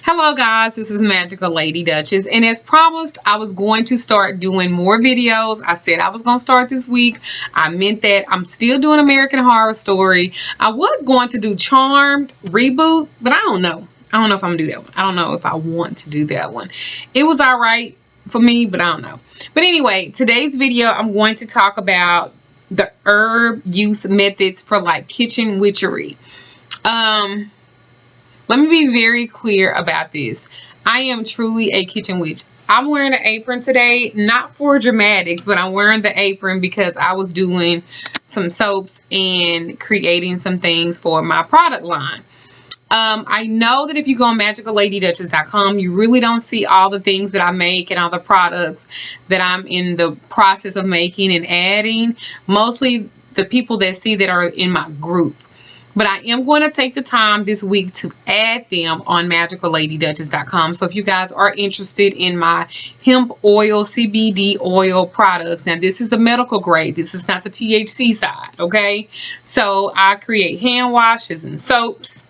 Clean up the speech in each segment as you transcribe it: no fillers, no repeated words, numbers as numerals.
Hello guys, this is Magickal Lady Duchess, and as promised, I was going to start doing more videos. I said I was going to start this week. I meant that. I'm still doing American Horror Story. I was going to do Charmed reboot, but I don't know. I don't know if I'm going to do that one. I don't know if I want to do that one. It was all right for me, but I don't know. But anyway, today's video, I'm going to talk about the herb use methods for like kitchen witchery. Let me be very clear about this. I am truly a kitchen witch. I'm wearing an apron today, not for dramatics, but I'm wearing the apron because I was doing some soaps and creating some things for my product line. I know that if you go on magicalLadyDuchess.com, you really don't see all the things that I make and all the products that I'm in the process of making and adding. Mostly the people that see that are in my group. But I am going to take the time this week to add them on magicalLadyDuchess.com. So if you guys are interested in my hemp oil, CBD oil products, now this is the medical grade. This is not the THC side, okay? So I create hand washes and soaps,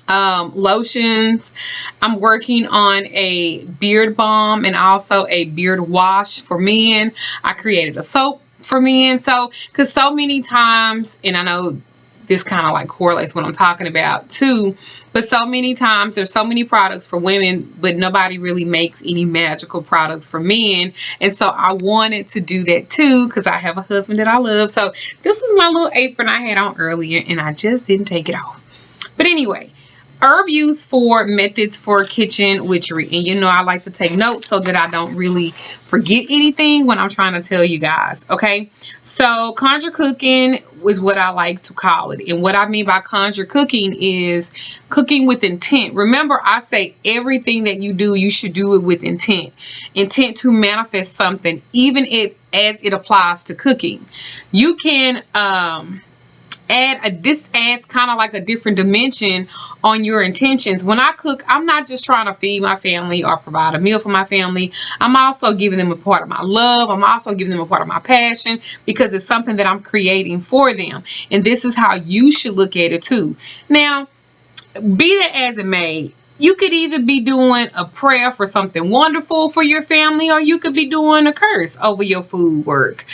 lotions. I'm working on a beard balm and also a beard wash for men. I created a soap for men. So, because so many times, and I know this kind of like correlates what I'm talking about too, but so many times there's so many products for women, but nobody really makes any magical products for men. And so I wanted to do that too because I have a husband that I love. So this is my little apron I had on earlier and I just didn't take it off. But anyway, herb use for methods for kitchen witchery. And you know I like to take notes so that I don't really forget anything when I'm trying to tell you guys, okay? So conjure cooking is what I like to call it. And what I mean by conjure cooking is cooking with intent. Remember, I say everything that you do, you should do it with intent. Intent to manifest something, even as it applies to cooking. You can this adds kind of like a different dimension on your intentions. When I cook, I'm not just trying to feed my family or provide a meal for my family. I'm also giving them a part of my love. I'm also giving them a part of my passion because it's something that I'm creating for them. And this is how you should look at it too. Now, be that as it may, you could either be doing a prayer for something wonderful for your family, or you could be doing a curse over your food work.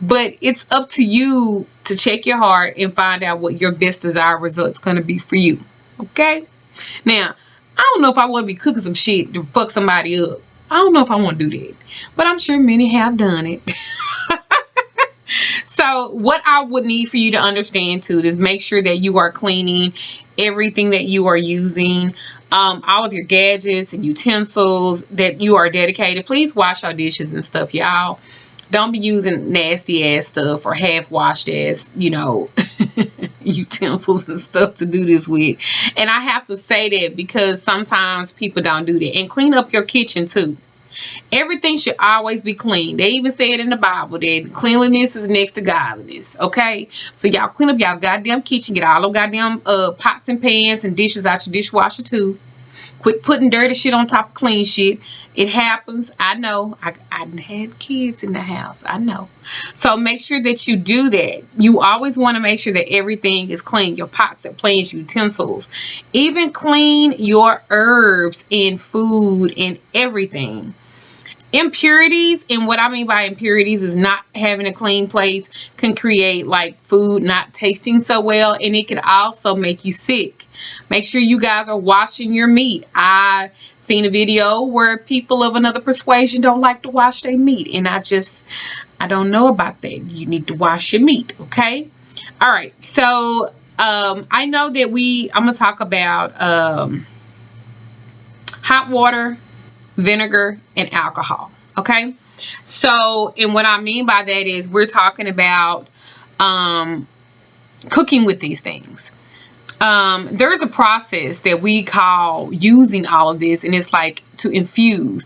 But it's up to you to check your heart and find out what your best desired result's going to be for you. Okay? Now, I don't know if I want to be cooking some shit to fuck somebody up. I don't know if I want to do that. But I'm sure many have done it. So what I would need for you to understand too is make sure that you are cleaning everything that you are using, all of your gadgets and utensils that you are dedicated. Please wash your dishes and stuff, y'all. Don't be using nasty ass stuff or half washed ass, utensils and stuff to do this with. And I have to say that because sometimes people don't do that. And clean up your kitchen too. Everything should always be clean. They even say it in the Bible that cleanliness is next to godliness. Okay? So y'all clean up y'all goddamn kitchen. Get all them goddamn pots and pans and dishes out your dishwasher too. Quit putting dirty shit on top of clean shit. It happens. I know. I had kids in the house. I know. So make sure that you do that. You always want to make sure that everything is clean. Your pots and pans, utensils. Even clean your herbs and food and everything. Impurities, and what I mean by impurities is not having a clean place, can create like food not tasting so well, and it could also make you sick. Make sure you guys are washing your meat. I seen a video where people of another persuasion don't like to wash their meat, and I don't know about that. You need to wash your meat, okay? All right, so I know that I'm gonna talk about hot water, vinegar, and alcohol. Okay, so, and what I mean by that is we're talking about cooking with these things. There's a process that we call using all of this, and it's like to infuse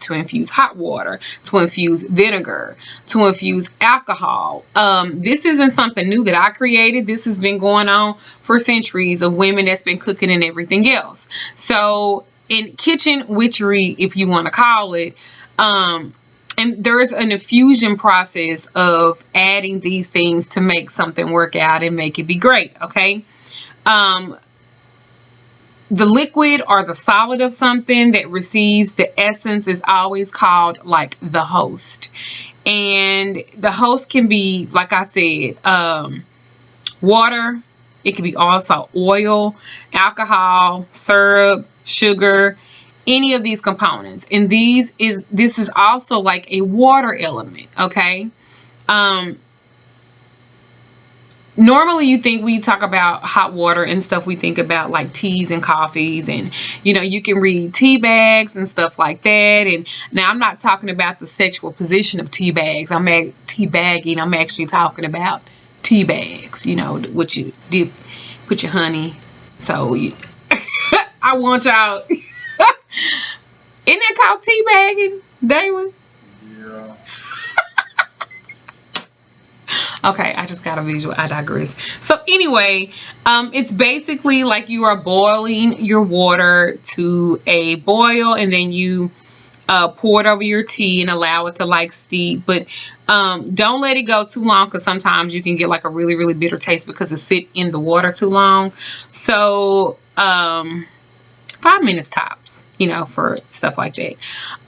hot water, to infuse vinegar, to infuse alcohol. This isn't something new that I created. This has been going on for centuries of women that's been cooking and everything else. So in kitchen witchery, if you want to call it, and there's an infusion process of adding these things to make something work out and make it be great. Okay. the liquid or the solid of something that receives the essence is always called like the host. And the host can be, like I said, water. It can be also oil, alcohol, syrup, sugar, any of these components. And this is also like a water element, okay? Normally you think, we talk about hot water and stuff, we think about like teas and coffees, and you can read tea bags and stuff like that. And now I'm not talking about the sexual position of tea bags. Tea bagging. I'm actually talking about tea bags, what you dip, put your honey. So I want y'all. Isn't that called tea bagging, Damon? Yeah. Okay, I just got a visual. I digress. So anyway, it's basically like you are boiling your water to a boil, and then you pour it over your tea and allow it to like steep. But don't let it go too long, because sometimes you can get like a really, really bitter taste because it sit in the water too long. So 5 minutes tops, for stuff like that.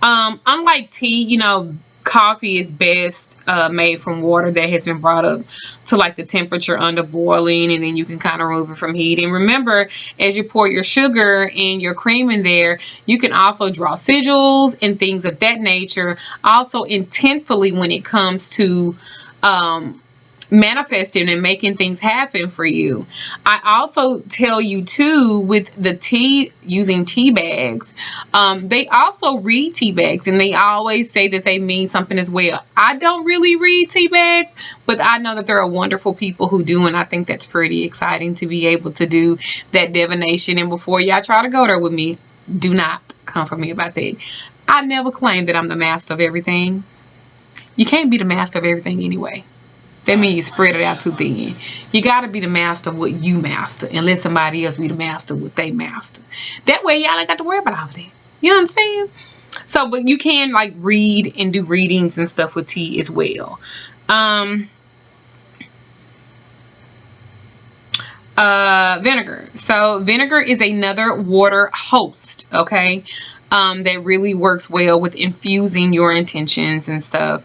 Unlike tea, coffee is best made from water that has been brought up to like the temperature under boiling, and then you can kind of remove it from heat. And remember, as you pour your sugar and your cream in there, you can also draw sigils and things of that nature, also intentfully when it comes to manifesting and making things happen for you. I also tell you too, with the tea, using tea bags, they also read tea bags, and they always say that they mean something as well. I don't really read tea bags, but I know that there are wonderful people who do, and I think that's pretty exciting to be able to do that divination. And before y'all try to go there with me, do not come for me about that. I never claim that I'm the master of everything. You can't be the master of everything anyway. That means you spread it out too thin. You got to be the master of what you master, and let somebody else be the master of what they master. That way y'all ain't got to worry about all of that. You know what I'm saying? So, but you can like read and do readings and stuff with tea as well. Vinegar. So vinegar is another water host, okay? That really works well with infusing your intentions and stuff.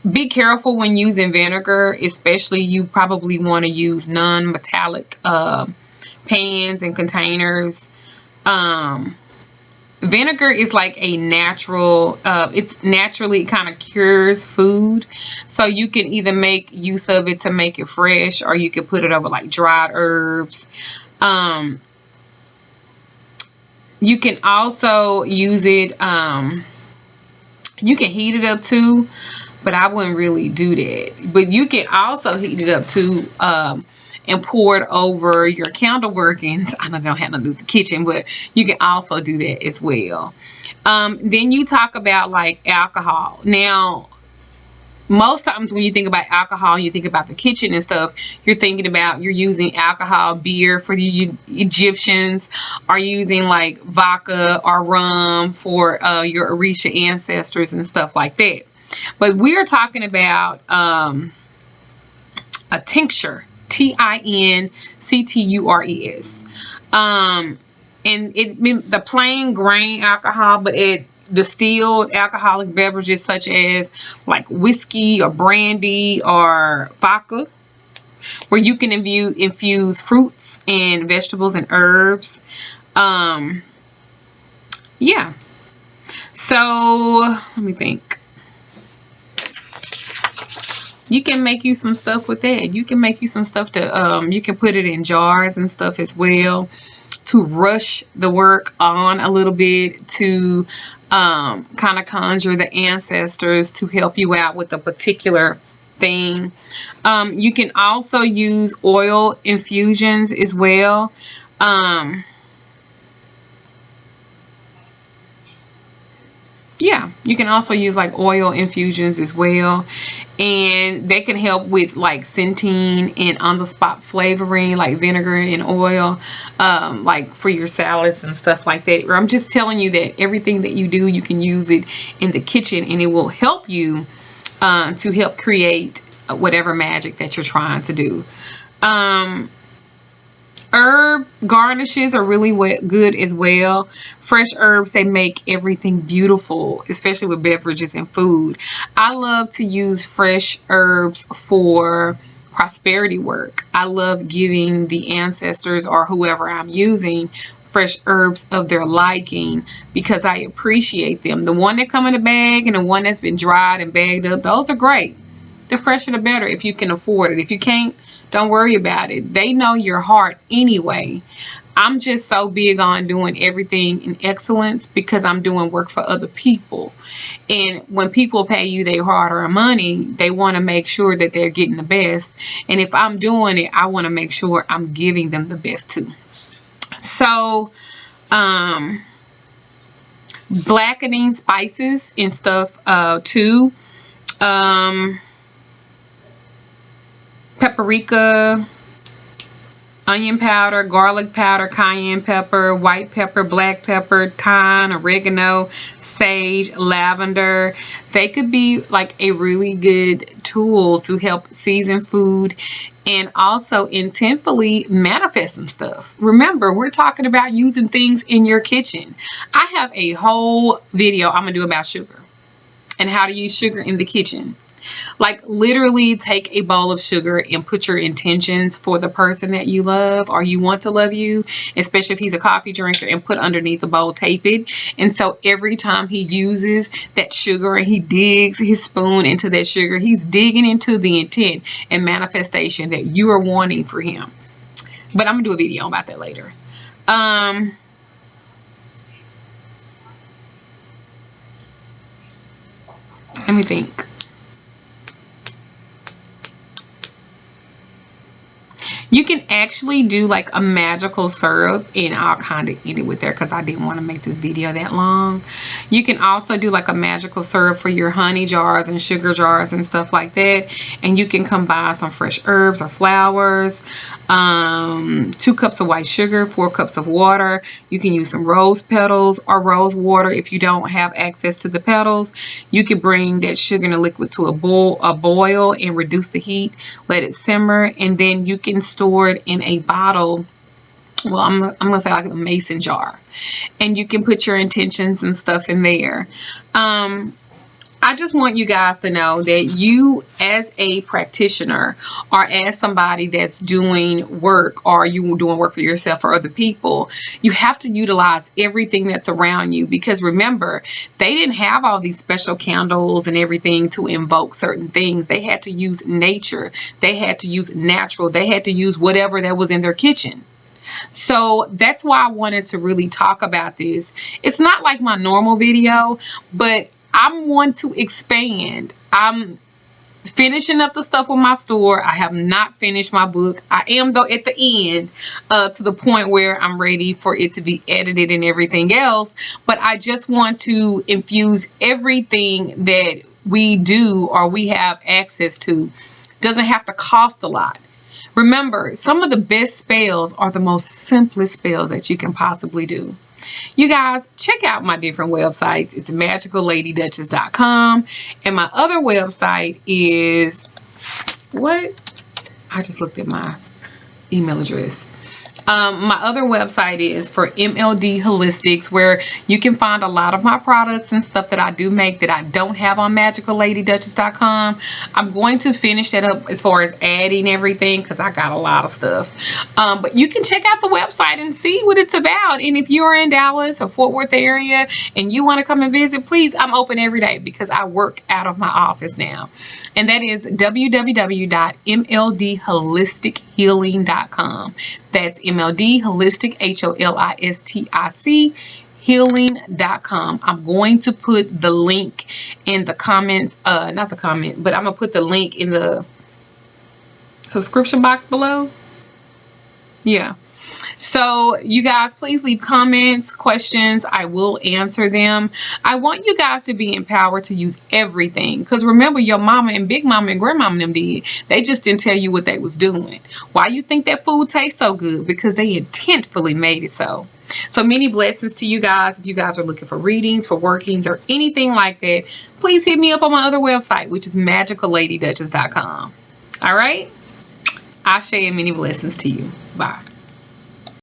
Be careful when using vinegar, especially you probably want to use non-metallic pans and containers. Vinegar is like a natural, it's naturally kind of cures food. So you can either make use of it to make it fresh, or you can put it over like dried herbs. You can also use it, you can heat it up too, but I wouldn't really do that. But you can also heat it up too, and pour it over your candle workings. I know they don't have nothing to do with the kitchen, but you can also do that as well. Then you talk about like alcohol. Now, most times when you think about alcohol, you think about the kitchen and stuff, you're using alcohol, beer for the Egyptians, are using like vodka or rum for your Orisha ancestors and stuff like that. But we're talking about a tincture, tinctures. And it means the plain grain alcohol, but distilled alcoholic beverages such as like whiskey or brandy or vodka, where you can infuse fruits and vegetables and herbs. Yeah. So let me think. You can make you some stuff with that. You can make you some stuff to, you can put it in jars and stuff as well, to rush the work on a little bit, to kind of conjure the ancestors to help you out with a particular thing. You can also use oil infusions as well. Yeah, you can also use like oil infusions as well, and they can help with like scenting and on the spot flavoring, like vinegar and oil, like for your salads and stuff like that. Or I'm just telling you that everything that you do, you can use it in the kitchen, and it will help you to help create whatever magic that you're trying to do. Herb garnishes are really good as well. Fresh herbs, they make everything beautiful, especially with beverages and food. I love to use fresh herbs for prosperity work. I love giving the ancestors or whoever I'm using fresh herbs of their liking because I appreciate them. The one that come in a bag and the one that's been dried and bagged up, those are great. The fresher the better if you can afford it. If you can't, don't worry about it. They know your heart anyway. I'm just so big on doing everything in excellence because I'm doing work for other people. And when people pay you their hard-earned money, they want to make sure that they're getting the best. And if I'm doing it, I want to make sure I'm giving them the best too. So, blackening spices and stuff too. Paprika, onion powder, garlic powder, cayenne pepper, white pepper, black pepper, thyme, oregano, sage, lavender. They could be like a really good tool to help season food and also intentfully manifest some stuff. Remember, we're talking about using things in your kitchen. I have a whole video I'm going to do about sugar and how to use sugar in the kitchen. Like literally take a bowl of sugar and put your intentions for the person that you love or you want to love you, especially if he's a coffee drinker, and put underneath the bowl, tape it. And so every time he uses that sugar and he digs his spoon into that sugar, he's digging into the intent and manifestation that you are wanting for him. But I'm going to do a video about that later. Let me think. You can actually do like a magical syrup, and I'll kind of end it with there because I didn't want to make this video that long. You can also do like a magical syrup for your honey jars and sugar jars and stuff like that. And you can combine some fresh herbs or flowers, 2 cups of white sugar, 4 cups of water. You can use some rose petals or rose water if you don't have access to the petals. You can bring that sugar and the liquids to a boil and reduce the heat. Let it simmer, and then you can store it in a bottle. Well, I'm gonna say like a mason jar, and you can put your intentions and stuff in there. I just want you guys to know that you, as a practitioner or as somebody that's doing work, or you doing work for yourself or other people, you have to utilize everything that's around you, because remember, they didn't have all these special candles and everything to invoke certain things. They had to use nature. They had to use natural. They had to use whatever that was in their kitchen. So that's why I wanted to really talk about this. It's not like my normal video, but I want to expand. I'm finishing up the stuff with my store. I have not finished my book. I am, though, at the end to the point where I'm ready for it to be edited and everything else. But I just want to infuse everything that we do or we have access to. Doesn't have to cost a lot. Remember, some of the best spells are the most simplest spells that you can possibly do. You guys, check out my different websites. It's MagicalLadyDuchess.com. And my other website is, what? I just looked at my email address. My other website is for MLD Holistics, where you can find a lot of my products and stuff that I do make that I don't have on MagicalLadyDuchess.com. I'm going to finish that up as far as adding everything because I got a lot of stuff. But you can check out the website and see what it's about. And if you're in Dallas or Fort Worth area and you want to come and visit, please, I'm open every day because I work out of my office now. And that is www.mldholistic.healing.com. That's MLD Holistic, HOLISTIC, healing.com. I'm going to put the link in the comments, not the comment, but I'm going to put the link in the subscription box below. Yeah. So you guys, please leave comments, questions. I will answer them. I want you guys to be empowered to use everything. Because remember, your mama and big mama and grandmama and them did. They just didn't tell you what they was doing. Why you think that food tastes so good? Because they intentfully made it so. So many blessings to you guys. If you guys are looking for readings, for workings, or anything like that, please hit me up on my other website, which is MagicalLadyDuchess.com. All right? I share many blessings to you. Bye.